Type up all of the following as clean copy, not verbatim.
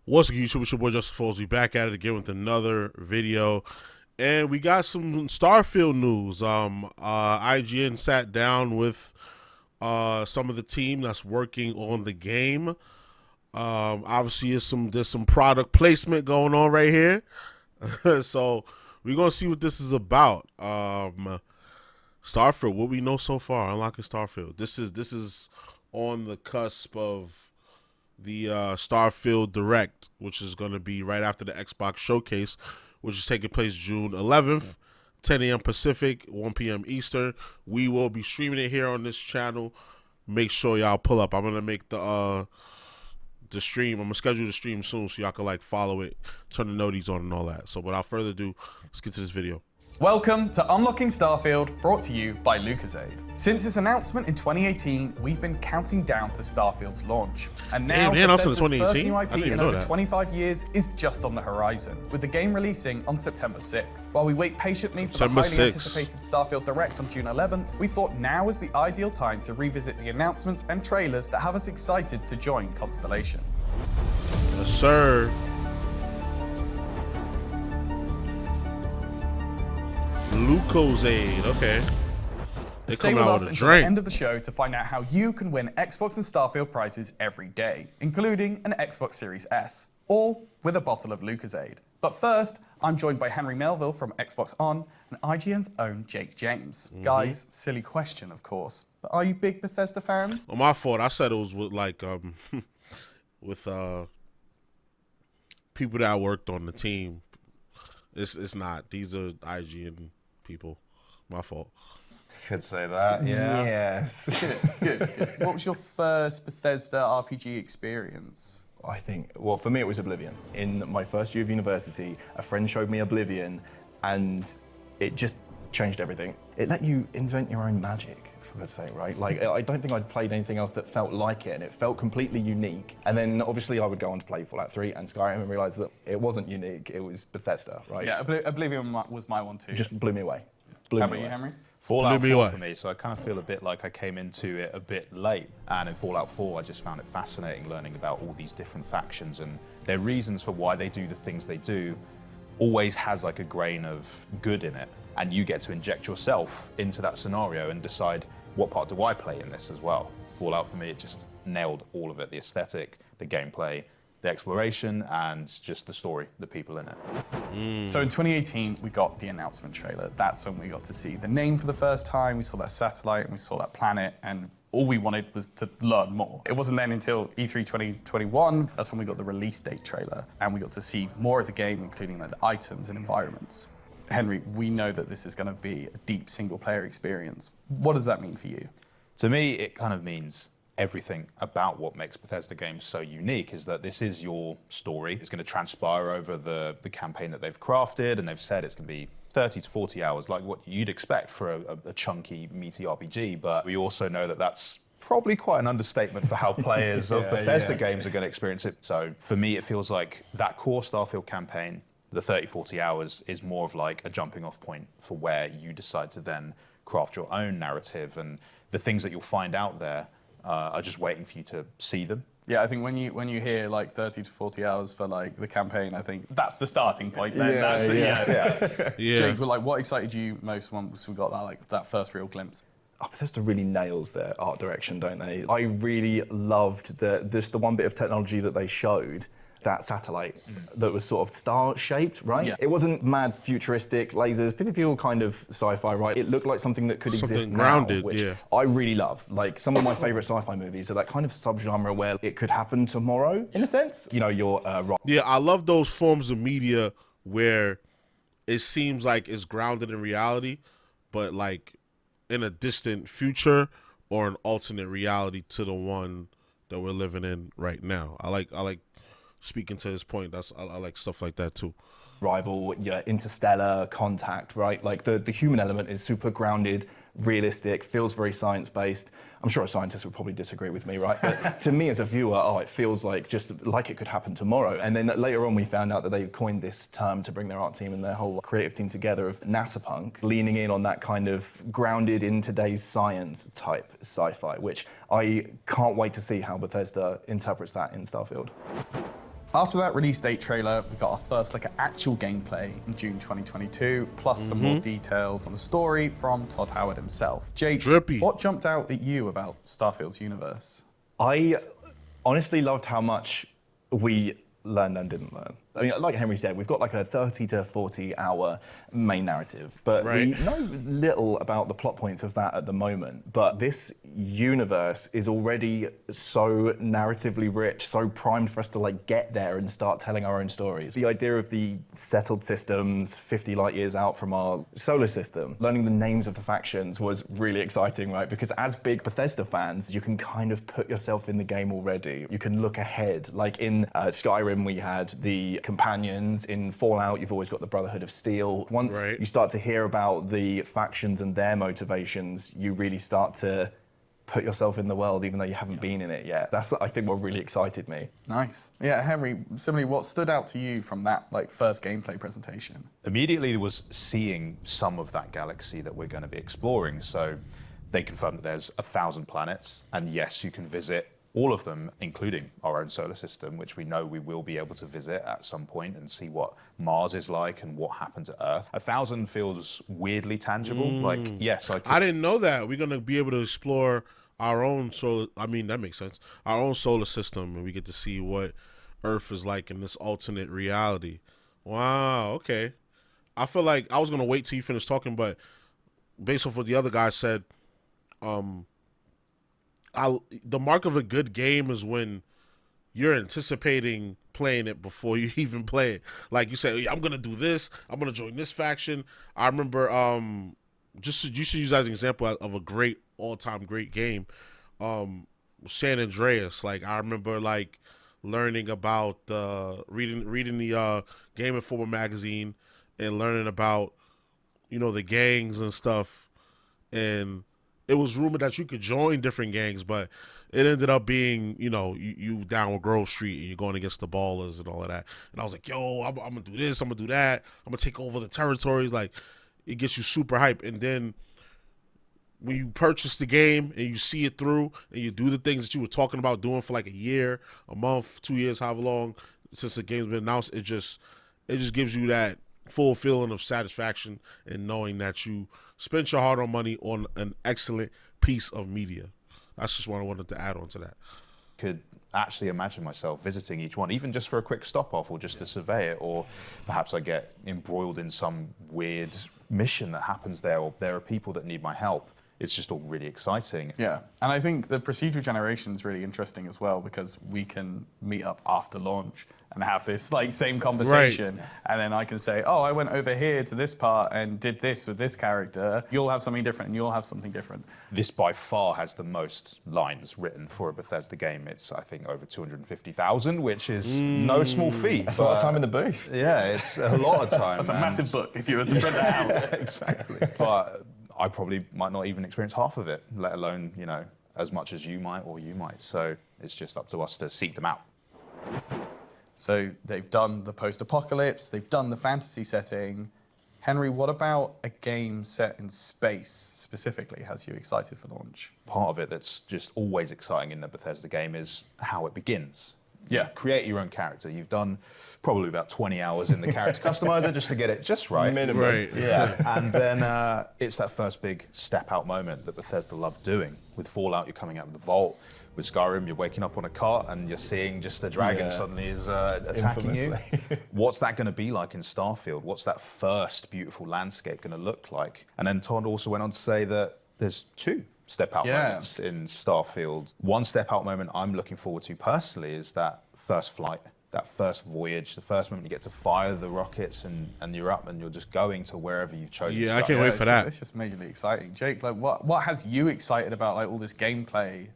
What's good, YouTube? It's your boy JusticeXFalls. We back at it again with another video, and we got some Starfield news. IGN sat down with some of the team that's working on the game. Obviously, there's some product placement going on right here, so we're gonna see what this is about. Starfield, what we know so far, unlocking Starfield. This is on the cusp of the Starfield Direct, which is going to be right after the Xbox Showcase, which is taking place June 11th, 10 a.m. Pacific, 1 p.m. Eastern. We will be streaming it here on this channel. Make sure y'all pull up. I'm going to make the stream. I'm going to schedule the stream soon so y'all can like follow it, turn the noties on and all that. So without further ado, let's get to this video. Welcome to Unlocking Starfield, brought to you by Lucozade. Since its announcement in 2018, we've been counting down to Starfield's launch. And now Bethesda's first new IP in over 25 years is just on the horizon, with the game releasing on September 6th. While we wait patiently for the highly anticipated Starfield Direct on June 11th, we thought now is the ideal time to revisit the announcements and trailers that have us excited to join Constellation. Yes, sir. Lucozade, okay. They Stay coming with out us with a until the drink. end of the show to find out how you can win Xbox and Starfield prizes every day, including an Xbox Series S, all with a bottle of Lucozade. But first, I'm joined by Henry Melville from Xbox On and IGN's own Jake James. Guys, silly question, of course, but are you big Bethesda fans? Well, my fault. I said it was with like with people that worked on the team. It's not. These are IGN people. My fault. Could say that, yeah. Yes. Good. What was your first Bethesda RPG experience? I think, well, for me it was Oblivion. In my first year of university, a friend showed me Oblivion, and it just changed everything. It let you invent your own magic, for God's sake, right? Like, I don't think I'd played anything else that felt like it, and it felt completely unique. And then, obviously, I would go on to play Fallout 3 and Skyrim and realize that it wasn't unique, it was Bethesda, right? Yeah, Oblivion was my one too. It just blew me away. How about you, Henry? Fallout Blew me 4 away. for me, so I kind of feel a bit like I came into it a bit late. And in Fallout 4, I just found it fascinating learning about all these different factions and their reasons for why they do the things they do. Always has like a grain of good in it, and you get to inject yourself into that scenario and decide what part do I play in this as well. Fallout for me, it just nailed all of it: the aesthetic, the gameplay, the exploration, and just the story, the people in it. So in 2018, we got the announcement trailer. That's when we got to see the name for the first time. We saw that satellite and we saw that planet, and all we wanted was to learn more. It wasn't then until E3 2021, that's when we got the release date trailer, and we got to see more of the game, including like the items and environments. Henry, we know that this is gonna be a deep single-player experience. What does that mean for you? To me, it kind of means everything about what makes Bethesda games so unique is that this is your story. It's going to transpire over the campaign that they've crafted, and they've said it's going to be 30 to 40 hours, like what you'd expect for a chunky, meaty RPG. But we also know that that's probably quite an understatement for how players of Bethesda games are going to experience it. So for me, it feels like that core Starfield campaign, the 30, 40 hours, is more of like a jumping off point for where you decide to then craft your own narrative, and the things that you'll find out there are just waiting for you to see them. Yeah, I think when you hear like 30 to 40 hours for like the campaign, I think that's the starting point. Then. Yeah. Jake, like, what excited you most once we got that first real glimpse? Oh, Bethesda really nails their art direction, don't they? I really loved the one bit of technology that they showed, that satellite that was sort of star-shaped, right? Yeah. It wasn't mad futuristic lasers, people kind of sci-fi, right? It looked like something that could exist grounded, now, which yeah. I really love. Like, some of my favorite sci-fi movies are that kind of subgenre where it could happen tomorrow, in a sense. You know, you're right. Yeah, I love those forms of media where it seems like it's grounded in reality, but like in a distant future or an alternate reality to the one that we're living in right now. I like speaking to his point. I like stuff like that too. Rival, yeah, Interstellar, Contact, right? Like the human element is super grounded, realistic, feels very science-based. I'm sure a scientist would probably disagree with me, right? But to me as a viewer, it feels like just like it could happen tomorrow. And then later on we found out that they coined this term to bring their art team and their whole creative team together of NASA punk, leaning in on that kind of grounded in today's science type sci-fi, which I can't wait to see how Bethesda interprets that in Starfield. After that release date trailer, we got our first look at actual gameplay in June 2022, plus some more details on the story from Todd Howard himself. Jake, what jumped out at you about Starfield's universe? I honestly loved how much we learned and didn't learn. I mean, like Henry said, we've got like a 30 to 40 hour main narrative, but we know little about the plot points of that at the moment. But this universe is already so narratively rich, so primed for us to like get there and start telling our own stories. The idea of the settled systems 50 light years out from our solar system, learning the names of the factions was really exciting, right? Because as big Bethesda fans, you can kind of put yourself in the game already. You can look ahead. Like in Skyrim, we had the companions. In Fallout, you've always got the Brotherhood of Steel. Once you start to hear about the factions and their motivations, you really start to put yourself in the world, even though you haven't been in it yet. That's, I think, what really excited me. Nice. Yeah, Henry, similarly, what stood out to you from that first gameplay presentation? Immediately was seeing some of that galaxy that we're going to be exploring. So they confirmed that there's 1,000 planets, and yes, you can visit all of them, including our own solar system, which we know we will be able to visit at some point and see what Mars is like and what happened to Earth. 1,000 feels weirdly tangible. Like, yes, I didn't know that. We're going to be able to explore our own solar, I mean, that makes sense, our own solar system, and we get to see what Earth is like in this alternate reality. Wow, okay. I feel like I was going to wait till you finish talking, but based off what the other guy said, the mark of a good game is when you're anticipating playing it before you even play it. Like you say, I'm gonna do this. I'm gonna join this faction. I remember, you should use that as an example of a great all-time great game, San Andreas. Like I remember like learning about reading the Game Informer magazine and learning about the gangs and stuff, and it was rumored that you could join different gangs, but it ended up being, you down with Grove Street and you're going against the Ballers and all of that. And I was like, yo, I'm going to do this, I'm going to do that. I'm going to take over the territories. Like, it gets you super hype. And then when you purchase the game and you see it through and you do the things that you were talking about doing for like a year, a month, 2 years, however long since the game's been announced, it just gives you that full feeling of satisfaction and knowing that you spent your hard-earned money on an excellent piece of media. That's just what I wanted to add on to that. Could actually imagine myself visiting each one, even just for a quick stop-off or just to survey it, or perhaps I get embroiled in some weird mission that happens there, or there are people that need my help. It's just all really exciting. Yeah, and I think the procedural generation is really interesting as well, because we can meet up after launch and have this same conversation, and then I can say, oh, I went over here to this part and did this with this character. You'll have something different and you'll have something different. This by far has the most lines written for a Bethesda game. It's, I think, over 250,000, which is no small feat. That's a lot of time in the booth. Yeah, it's a lot of time. That's a massive book if you were to print that out. Exactly. But I probably might not even experience half of it, let alone, as much as you might or you might. So it's just up to us to seek them out. So they've done the post-apocalypse, they've done the fantasy setting. Henry, what about a game set in space specifically has you excited for launch? Part of it that's just always exciting in the Bethesda game is how it begins. Yeah. Create your own character. You've done probably about 20 hours in the character customizer just to get it just right. Minimum. Right. Yeah. And then it's that first big step out moment that Bethesda loved doing. With Fallout, you're coming out of the vault. With Skyrim, you're waking up on a cart and you're seeing just a dragon suddenly is attacking you. What's that going to be like in Starfield? What's that first beautiful landscape going to look like? And then Todd also went on to say that there's 2 step-out moments in Starfield. One step-out moment I'm looking forward to personally is that first flight, that first voyage, the first moment you get to fire the rockets and you're up and you're just going to wherever you've chosen to go. I can't wait for that. It's just majorly exciting. Jake, what has you excited about all this gameplay?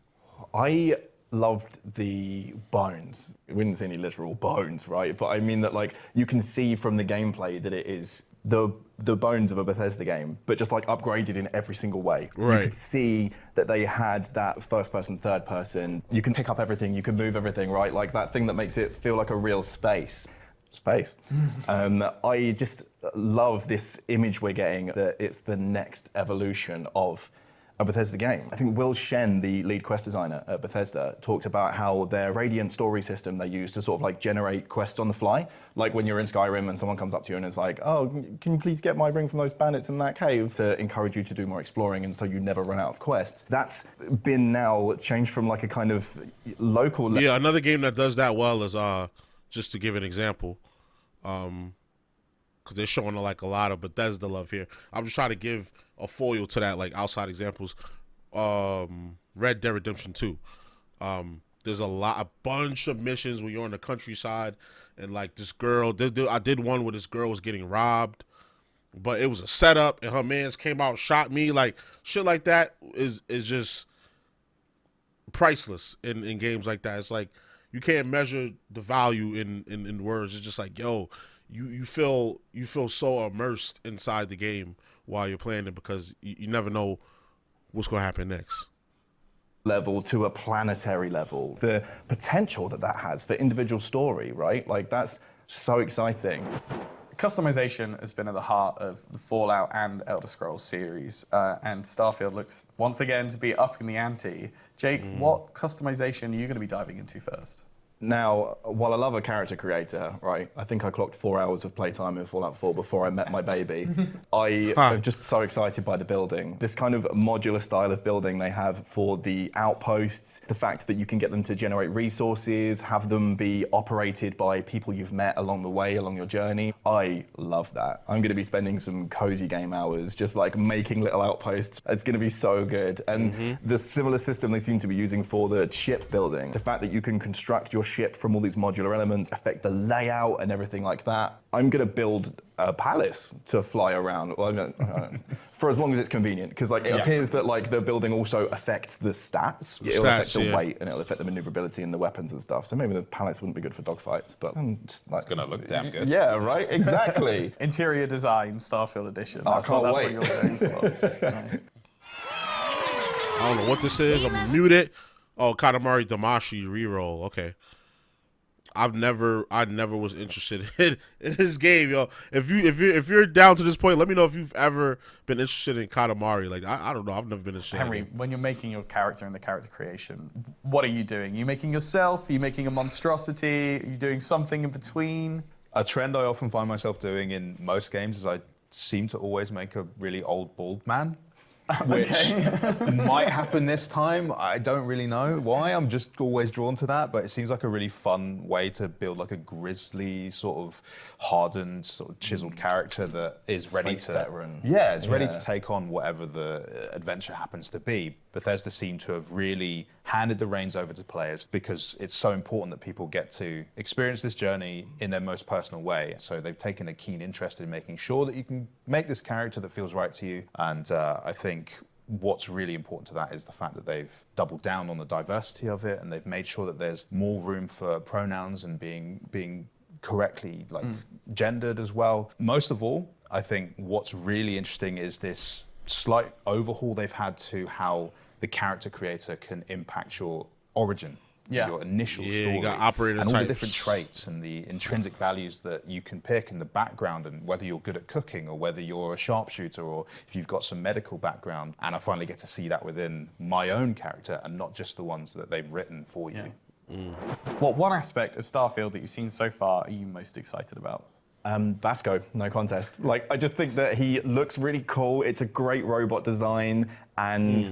I loved the bones. We didn't see any literal bones, right? But I mean that you can see from the gameplay that it is the bones of a Bethesda game, but just upgraded in every single way. Right. You could see that they had that first person, third person. You can pick up everything, you can move everything, right? Like that thing that makes it feel like a real space. I just love this image we're getting, that it's the next evolution of a Bethesda game. I think Will Shen, the lead quest designer at Bethesda, talked about how their Radiant story system they use to sort of like generate quests on the fly. Like when you're in Skyrim and someone comes up to you and is like, oh, can you please get my ring from those bandits in that cave, to encourage you to do more exploring and so you never run out of quests. That's been now changed from like a kind of local... Yeah, another game that does that well is, just to give an example, because they're showing like a lot of Bethesda love here. I'm just trying to give a foil to that, like outside examples. Red Dead Redemption 2. There's a bunch of missions where you're in the countryside and like this girl. I did one where this girl was getting robbed, but it was a setup and her mans came out and shot me. Like shit like that is just priceless in games like that. It's like you can't measure the value in words. It's just like, yo, you feel so immersed inside the game while you're playing it because you never know what's going to happen next. Level to a planetary level. The potential that has for individual story, right? Like that's so exciting. Customization has been at the heart of the Fallout and Elder Scrolls series, and Starfield looks once again to be up in the ante. Jake, what customization are you going to be diving into first? Now, while I love a character creator, right, I think I clocked 4 hours of playtime in Fallout 4 before I met my baby. I am just so excited by the building. This kind of modular style of building they have for the outposts, the fact that you can get them to generate resources, have them be operated by people you've met along the way, along your journey. I love that. I'm going to be spending some cozy game hours just like making little outposts. It's going to be so good. And the similar system they seem to be using for the ship building, the fact that you can construct your ship from all these modular elements, affect the layout and everything like that. I'm going to build a palace to fly around for as long as it's convenient, because like it appears that like the building also affects the stats. It'll affect the weight and it'll affect the maneuverability and the weapons and stuff. So maybe the palace wouldn't be good for dogfights, but just, like, it's going to look damn good. Yeah, right? Exactly. Interior design, Starfield edition. That's what you're going for. Nice. I don't know what this is. I'm gonna mute it. Oh, Katamari Damacy reroll. Okay. I never was interested in this game, yo. If you're down to this point, let me know if you've ever been interested in Katamari. Like I don't know, I've never been interested. Henry, when you're making your character and the character creation, what are you doing? Are you making yourself? Are you making a monstrosity? Are you doing something in between? A trend I often find myself doing in most games is I seem to always make a really old bald man. Which might happen this time. I don't really know why. I'm just always drawn to that, but it seems like a really fun way to build like a grisly, sort of hardened, sort of chiseled character that is ready to veteran. Yeah, it's ready to take on whatever the adventure happens to be. Bethesda seem to have really handed the reins over to players because it's so important that people get to experience this journey in their most personal way. So they've taken a keen interest in making sure that you can make this character that feels right to you. And I think what's really important to that is the fact that they've doubled down on the diversity of it, and they've made sure that there's more room for pronouns and being correctly like gendered as well. Most of all, I think what's really interesting is this slight overhaul they've had to how the character creator can impact your origin, your initial story, you got operator and all types. the different traits and the intrinsic values that you can pick in the background, and whether you're good at cooking or whether you're a sharpshooter or if you've got some medical background. And I finally get to see that within my own character and not just the ones that they've written for you. What one aspect of Starfield that you've seen so far are you most excited about? Vasco, no contest. Like, I just think that he looks really cool. It's a great robot design. And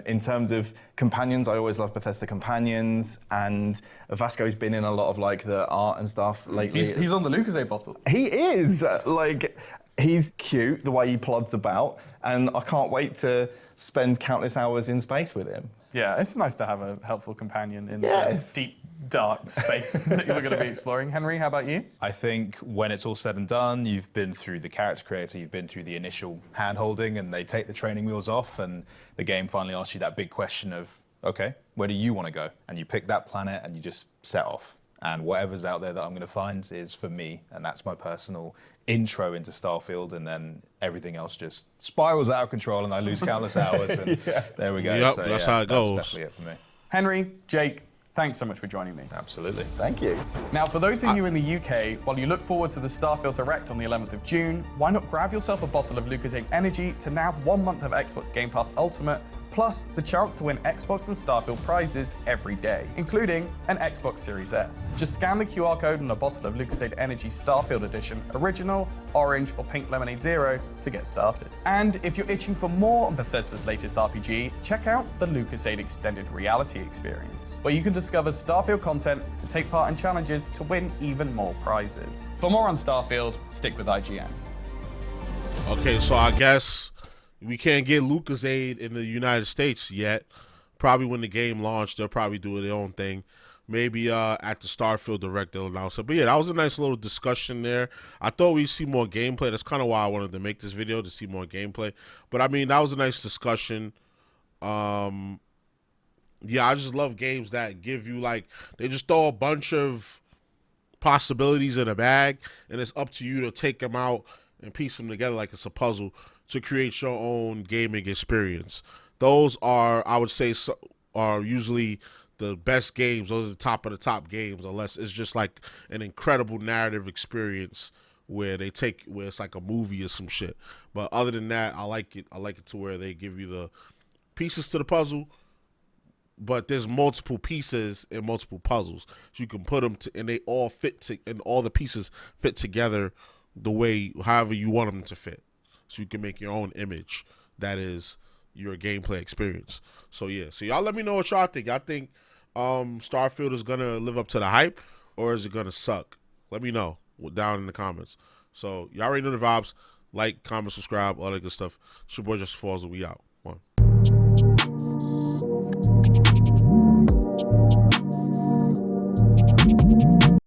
in terms of companions, I always love Bethesda companions. And Vasco's been in a lot of like the art and stuff lately. He's on the Lucozade bottle. He is. Like, he's cute the way he plods about. And I can't wait to spend countless hours in space with him. Yeah, it's nice to have a helpful companion in the deep, dark space that you're going to be exploring. Henry, how about you? I think when it's all said and done, you've been through the character creator, you've been through the initial hand-holding, and they take the training wheels off, and the game finally asks you that big question of, okay, where do you want to go? And you pick that planet and you just set off. And whatever's out there that I'm going to find is for me, and that's my personal intro into Starfield, and then everything else just spirals out of control and I lose countless hours, and there we go. Yep, so, that's how it goes. That's definitely it for me. Henry, Jake, thanks so much for joining me. Absolutely. Thank you. Now, for those of you in the UK, while you look forward to the Starfield Direct on the 11th of June, why not grab yourself a bottle of Lucozade Energy to nab 1 month of Xbox Game Pass Ultimate, plus the chance to win Xbox and Starfield prizes every day, including an Xbox Series S. Just scan the QR code on a bottle of Lucozade Energy Starfield Edition Original, Orange, or Pink Lemonade Zero to get started. And if you're itching for more on Bethesda's latest RPG, check out the Lucozade Extended Reality Experience, where you can discover Starfield content and take part in challenges to win even more prizes. For more on Starfield, stick with IGN. Okay, so I guess we can't get Lucozade in the United States yet. Probably when the game launched, they'll probably do their own thing. Maybe at the Starfield Direct they'll announce it. But yeah, that was a nice little discussion there. I thought we'd see more gameplay. That's kind of why I wanted to make this video, to see more gameplay. But I mean, that was a nice discussion. Yeah, I just love games that give you, like, they just throw a bunch of possibilities in a bag, and it's up to you to take them out and piece them together like it's a puzzle to create your own gaming experience. Those are, I would say, are usually the best games. Those are the top of the top games, unless it's just like an incredible narrative experience where it's like a movie or some shit. But other than that, I like it to where they give you the pieces to the puzzle, but there's multiple pieces and multiple puzzles, so you can put them and they all and all the pieces fit together the way, however you want them to fit, so you can make your own image that is your gameplay experience. So yeah, so y'all let me know what y'all think. I think Starfield is gonna live up to the hype, or is it gonna suck? Let me know down in the comments. So y'all already know the vibes. Like, comment, subscribe, all that good stuff. It's your boy JusticeXFalls, and we out.